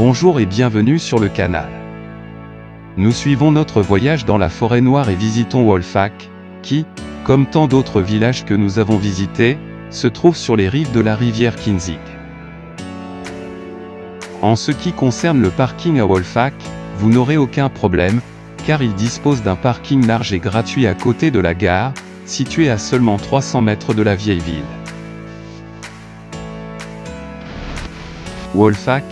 Bonjour et bienvenue sur le canal. Nous suivons notre voyage dans la forêt noire et visitons Wolfach, qui, comme tant d'autres villages que nous avons visités, se trouve sur les rives de la rivière Kinzig. En ce qui concerne le parking à Wolfach, vous n'aurez aucun problème, car il dispose d'un parking large et gratuit à côté de la gare, situé à seulement 300 mètres de la vieille ville. Wolfach,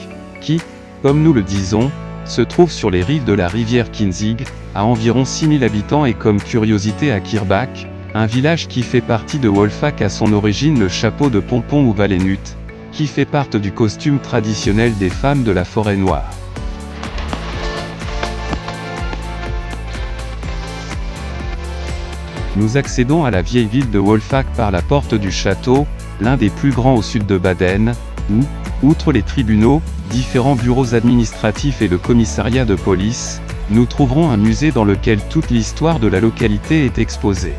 qui, comme nous le disons, se trouve sur les rives de la rivière Kinzig, a environ 6000 habitants et comme curiosité à Kirbach, un village qui fait partie de Wolfach à son origine le chapeau de pompon ou valenut, qui fait partie du costume traditionnel des femmes de la forêt noire. Nous accédons à la vieille ville de Wolfach par la porte du château, l'un des plus grands au sud de Baden, où, outre les tribunaux, différents bureaux administratifs et le commissariat de police, nous trouverons un musée dans lequel toute l'histoire de la localité est exposée.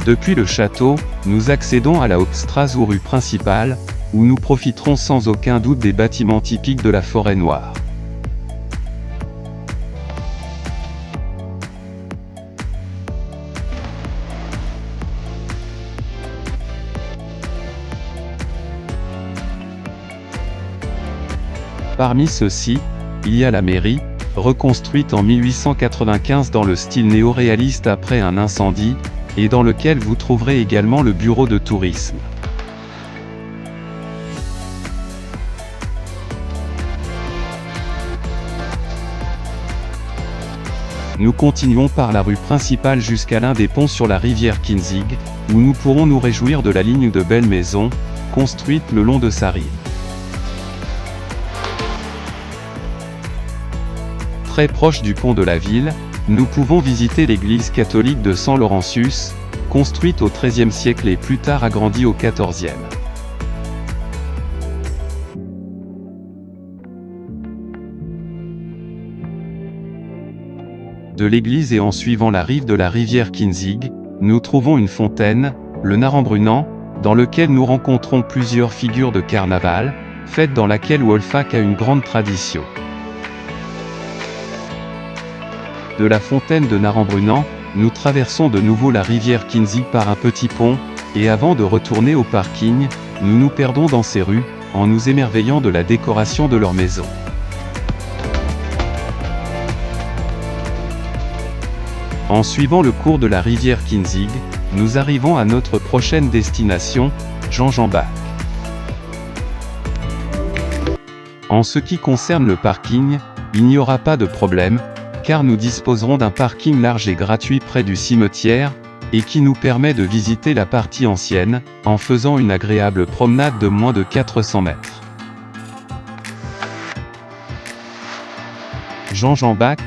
Depuis le château, nous accédons à la Hauptstraße ou rue principale, où nous profiterons sans aucun doute des bâtiments typiques de la forêt noire. Parmi ceux-ci, il y a la mairie, reconstruite en 1895 dans le style néo-réaliste après un incendie, et dans lequel vous trouverez également le bureau de tourisme. Nous continuons par la rue principale jusqu'à l'un des ponts sur la rivière Kinzig, où nous pourrons nous réjouir de la ligne de belles maisons, construites le long de sa rive. Très proche du pont de la ville, nous pouvons visiter l'église catholique de San Laurentius, construite au XIIIe siècle et plus tard agrandie au XIVe. De l'église et en suivant la rive de la rivière Kinzig, nous trouvons une fontaine, le Narenbrunn, dans lequel nous rencontrons plusieurs figures de carnaval, fête dans laquelle Wolfach a une grande tradition. De la fontaine de Narenbrunn, nous traversons de nouveau la rivière Kinzig par un petit pont, et avant de retourner au parking, nous nous perdons dans ces rues, en nous émerveillant de la décoration de leurs maisons. En suivant le cours de la rivière Kinzig, nous arrivons à notre prochaine destination, Janjanbach. En ce qui concerne le parking, il n'y aura pas de problème, car nous disposerons d'un parking large et gratuit près du cimetière, et qui nous permet de visiter la partie ancienne, en faisant une agréable promenade de moins de 400 mètres. Janjanbach,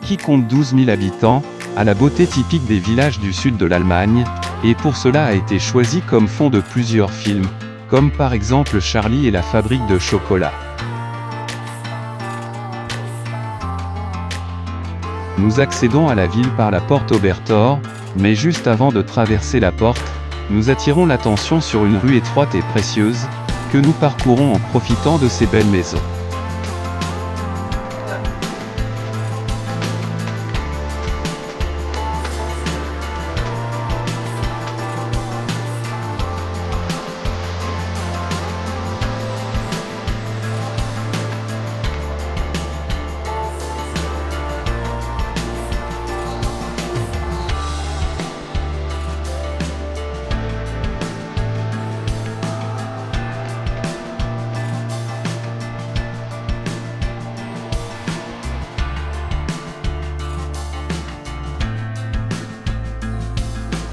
qui compte 12 000 habitants, a la beauté typique des villages du sud de l'Allemagne, et pour cela a été choisi comme fond de plusieurs films, comme par exemple Charlie et la fabrique de chocolat. Nous accédons à la ville par la porte Obertor, mais juste avant de traverser la porte, nous attirons l'attention sur une rue étroite et précieuse, que nous parcourons en profitant de ces belles maisons.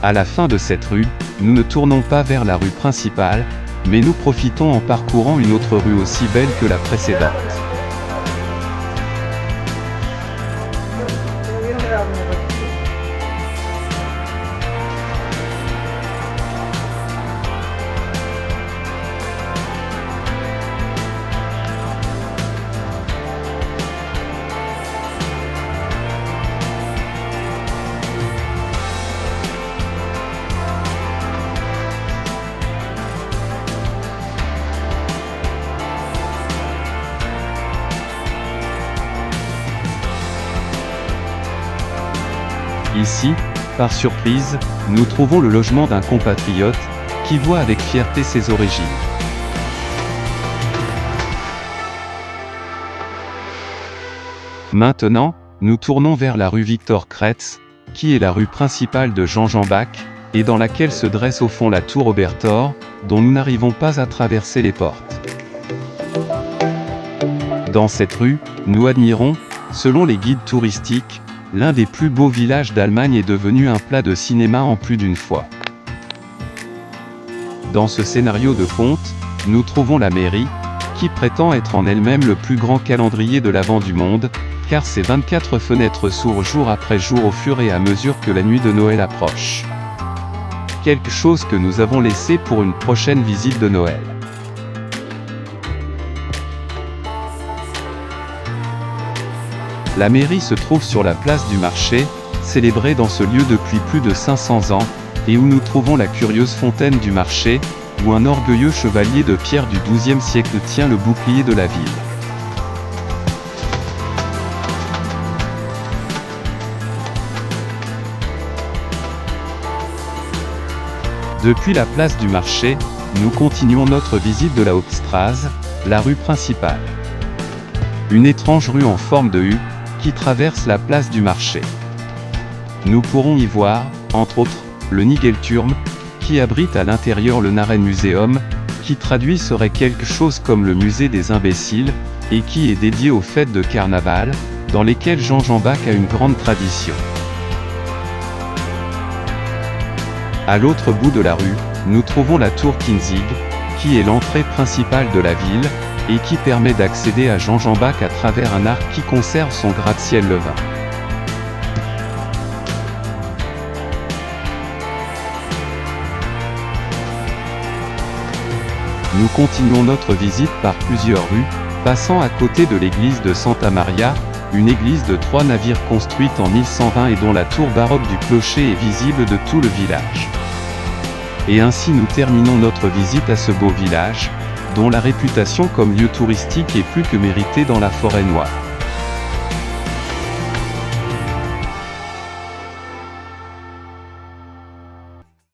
À la fin de cette rue, nous ne tournons pas vers la rue principale, mais nous profitons en parcourant une autre rue aussi belle que la précédente. Ici, par surprise, nous trouvons le logement d'un compatriote, qui voit avec fierté ses origines. Maintenant, nous tournons vers la rue Victor Kretz, qui est la rue principale de Jean-Jean Bach, et dans laquelle se dresse au fond la tour Obertor, dont nous n'arrivons pas à traverser les portes. Dans cette rue, nous admirons, selon les guides touristiques, l'un des plus beaux villages d'Allemagne est devenu un plat de cinéma en plus d'une fois. Dans ce scénario de conte, nous trouvons la mairie, qui prétend être en elle-même le plus grand calendrier de l'Avent du monde, car ses 24 fenêtres s'ouvrent jour après jour au fur et à mesure que la nuit de Noël approche. Quelque chose que nous avons laissé pour une prochaine visite de Noël. La mairie se trouve sur la place du marché, célébrée dans ce lieu depuis plus de 500 ans, et où nous trouvons la curieuse fontaine du marché, où un orgueilleux chevalier de pierre du XIIe siècle tient le bouclier de la ville. Depuis la place du marché, nous continuons notre visite de la Hauptstraße, la rue principale. Une étrange rue en forme de U, qui traverse la place du marché. Nous pourrons y voir, entre autres, le Nigelturm, qui abrite à l'intérieur le Narrenmuseum, qui traduit serait quelque chose comme le musée des imbéciles, et qui est dédié aux fêtes de carnaval, dans lesquelles Jean-Jean Bach a une grande tradition. À l'autre bout de la rue, nous trouvons la tour Kinzig, qui est l'entrée principale de la ville, et qui permet d'accéder à Jean-Jean Bach à travers un arc qui conserve son gratte-ciel Levin. Nous continuons notre visite par plusieurs rues, passant à côté de l'église de Santa Maria, une église de 3 navires construite en 1120 et dont la tour baroque du clocher est visible de tout le village. Et ainsi nous terminons notre visite à ce beau village, dont la réputation comme lieu touristique est plus que méritée dans la Forêt Noire.